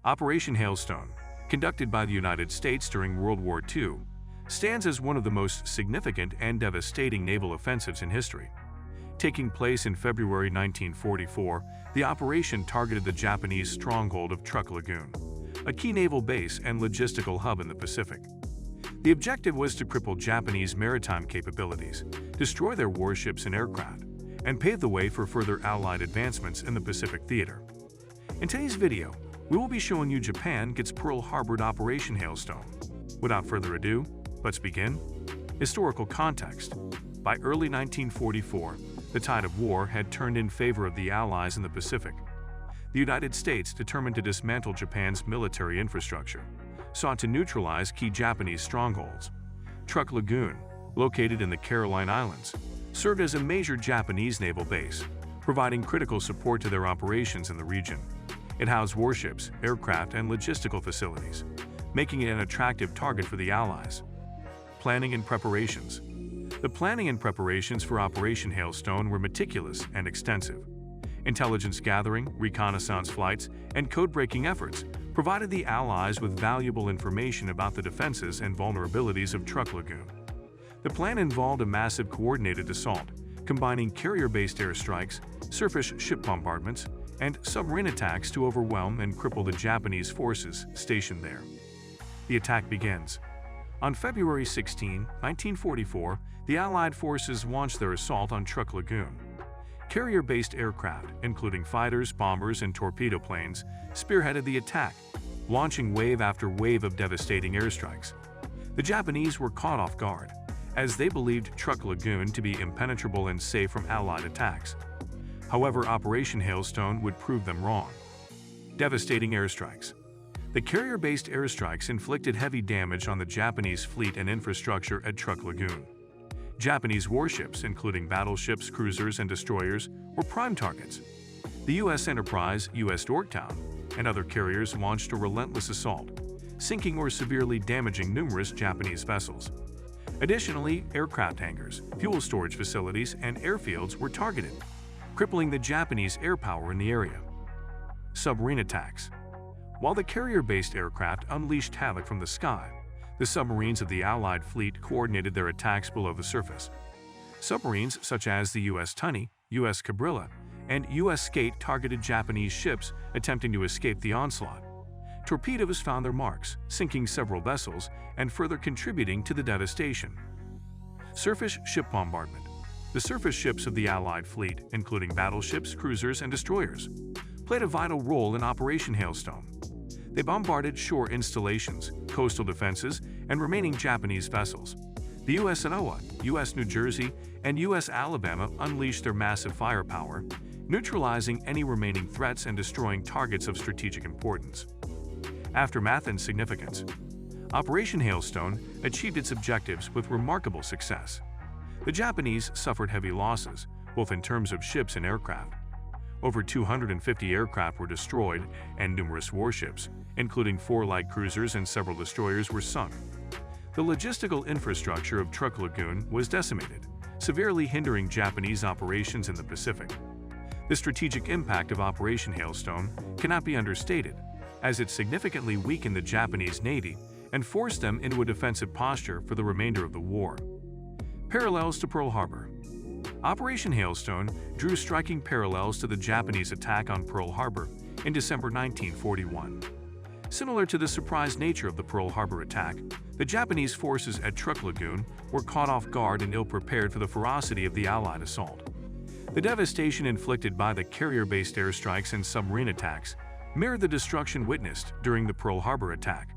Operation Hailstone, conducted by the United States during World War II, stands as one of the most significant and devastating naval offensives in history. Taking place in February 1944, the operation targeted the Japanese stronghold of Truk Lagoon, a key naval base and logistical hub in the Pacific. The objective was to cripple Japanese maritime capabilities, destroy their warships and aircraft, and pave the way for further Allied advancements in the Pacific theater. In today's video, we will be showing you Japan gets Pearl Harbored Operation Hailstone. Without further ado, let's begin. Historical context. By early 1944, the tide of war had turned in favor of the Allies in the Pacific. The United States, determined to dismantle Japan's military infrastructure, sought to neutralize key Japanese strongholds. Truk Lagoon, located in the Caroline Islands, served as a major Japanese naval base, providing critical support to their operations in the region. It housed warships, aircraft, and logistical facilities, making it an attractive target for the Allies. Planning and preparations. The planning and preparations for Operation Hailstone were meticulous and extensive. Intelligence gathering, reconnaissance flights, and code-breaking efforts provided the Allies with valuable information about the defenses and vulnerabilities of Truk Lagoon. The plan involved a massive coordinated assault, combining carrier-based airstrikes, surface ship bombardments, and submarine attacks to overwhelm and cripple the Japanese forces stationed there. The attack begins. On February 16, 1944, the Allied forces launched their assault on Truk Lagoon. Carrier-based aircraft, including fighters, bombers, and torpedo planes, spearheaded the attack, launching wave after wave of devastating airstrikes. The Japanese were caught off guard, as they believed Truk Lagoon to be impenetrable and safe from Allied attacks. However, Operation Hailstone would prove them wrong. Devastating airstrikes. The carrier-based airstrikes inflicted heavy damage on the Japanese fleet and infrastructure at Truk Lagoon. Japanese warships, including battleships, cruisers, and destroyers, were prime targets. The U.S. Enterprise, U.S. Yorktown, and other carriers launched a relentless assault, sinking or severely damaging numerous Japanese vessels. Additionally, aircraft hangars, fuel storage facilities, and airfields were targeted, crippling the Japanese air power in the area. Submarine attacks. While the carrier-based aircraft unleashed havoc from the sky, the submarines of the Allied fleet coordinated their attacks below the surface. Submarines such as the U.S. Tunny, U.S. Cabrilla, and U.S. Skate targeted Japanese ships attempting to escape the onslaught. Torpedoes found their marks, sinking several vessels and further contributing to the devastation. Surface ship bombardment. The surface ships of the Allied fleet, including battleships, cruisers, and destroyers, played a vital role in Operation Hailstone. They bombarded shore installations, coastal defenses, and remaining Japanese vessels. The U.S. Inoa, U.S. New Jersey, and U.S. Alabama unleashed their massive firepower, neutralizing any remaining threats and destroying targets of strategic importance. Aftermath and significance. Operation Hailstone achieved its objectives with remarkable success. The Japanese suffered heavy losses, both in terms of ships and aircraft. Over 250 aircraft were destroyed, and numerous warships, including 4 light cruisers and several destroyers, were sunk. The logistical infrastructure of Truk Lagoon was decimated, severely hindering Japanese operations in the Pacific. The strategic impact of Operation Hailstone cannot be understated, as it significantly weakened the Japanese Navy and forced them into a defensive posture for the remainder of the war. Parallels to Pearl Harbor. Operation Hailstone drew striking parallels to the Japanese attack on Pearl Harbor in December 1941. Similar to the surprise nature of the Pearl Harbor attack, the Japanese forces at Truk Lagoon were caught off guard and ill-prepared for the ferocity of the Allied assault. The devastation inflicted by the carrier-based airstrikes and submarine attacks mirrored the destruction witnessed during the Pearl Harbor attack.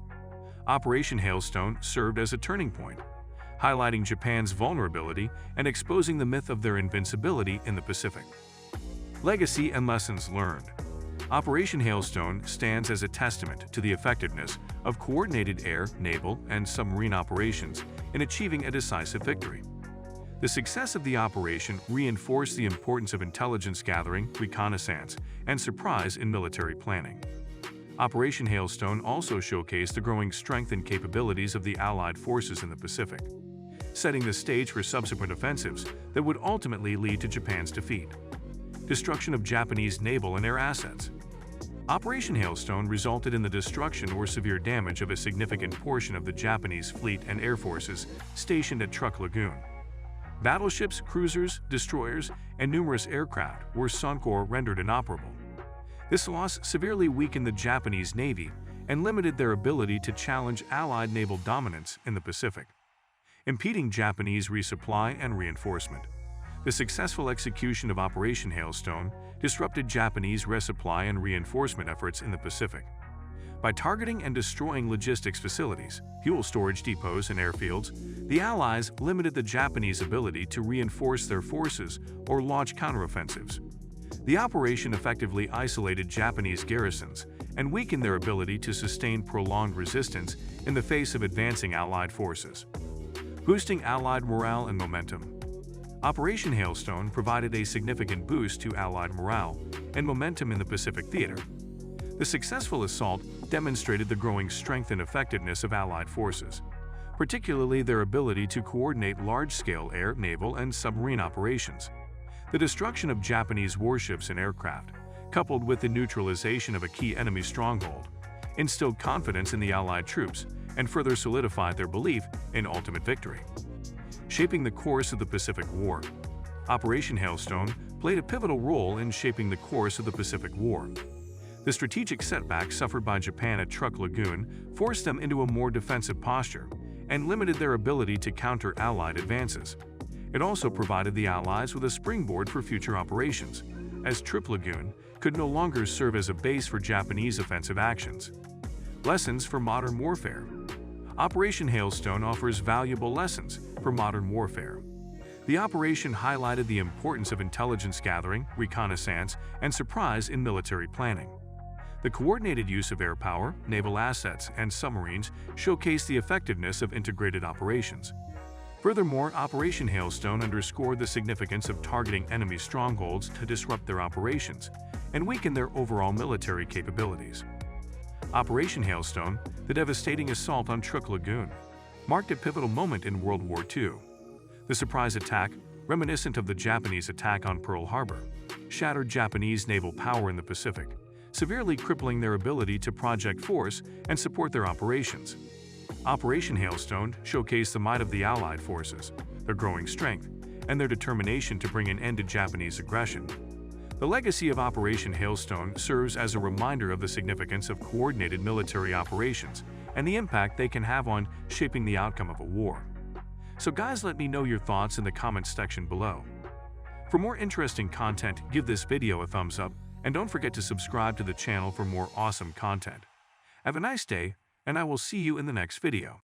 Operation Hailstone served as a turning point, highlighting Japan's vulnerability and exposing the myth of their invincibility in the Pacific. Legacy and lessons learned. Operation Hailstone stands as a testament to the effectiveness of coordinated air, naval, and submarine operations in achieving a decisive victory. The success of the operation reinforced the importance of intelligence gathering, reconnaissance, and surprise in military planning. Operation Hailstone also showcased the growing strength and capabilities of the Allied forces in the Pacific, setting the stage for subsequent offensives that would ultimately lead to Japan's defeat. Destruction of Japanese naval and air assets. Operation Hailstone resulted in the destruction or severe damage of a significant portion of the Japanese fleet and air forces stationed at Truk Lagoon. Battleships, cruisers, destroyers, and numerous aircraft were sunk or rendered inoperable. This loss severely weakened the Japanese Navy and limited their ability to challenge Allied naval dominance in the Pacific, impeding Japanese resupply and reinforcement. The successful execution of Operation Hailstone disrupted Japanese resupply and reinforcement efforts in the Pacific. By targeting and destroying logistics facilities, fuel storage depots, and airfields, the Allies limited the Japanese ability to reinforce their forces or launch counteroffensives. The operation effectively isolated Japanese garrisons and weakened their ability to sustain prolonged resistance in the face of advancing Allied forces. Boosting Allied morale and momentum. Operation Hailstone provided a significant boost to Allied morale and momentum in the Pacific theater. The successful assault demonstrated the growing strength and effectiveness of Allied forces, particularly their ability to coordinate large-scale air, naval, and submarine operations. The destruction of Japanese warships and aircraft, coupled with the neutralization of a key enemy stronghold, instilled confidence in the Allied troops and further solidified their belief in ultimate victory. Shaping the course of the Pacific War. Operation Hailstone played a pivotal role in shaping the course of the Pacific War. The strategic setbacks suffered by Japan at Truk Lagoon forced them into a more defensive posture and limited their ability to counter Allied advances. It also provided the Allies with a springboard for future operations, as Truk Lagoon could no longer serve as a base for Japanese offensive actions. Lessons for modern warfare. Operation Hailstone offers valuable lessons for modern warfare. The operation highlighted the importance of intelligence gathering, reconnaissance, and surprise in military planning. The coordinated use of air power, naval assets, and submarines showcased the effectiveness of integrated operations. Furthermore, Operation Hailstone underscored the significance of targeting enemy strongholds to disrupt their operations and weaken their overall military capabilities. Operation Hailstone, the devastating assault on Truk Lagoon, marked a pivotal moment in World War II. The surprise attack, reminiscent of the Japanese attack on Pearl Harbor, shattered Japanese naval power in the Pacific, severely crippling their ability to project force and support their operations. Operation Hailstone showcased the might of the Allied forces, their growing strength, and their determination to bring an end to Japanese aggression. The legacy of Operation Hailstone serves as a reminder of the significance of coordinated military operations and the impact they can have on shaping the outcome of a war. So guys, let me know your thoughts in the comments section below. For more interesting content, give this video a thumbs up and don't forget to subscribe to the channel for more awesome content. Have a nice day, and I will see you in the next video.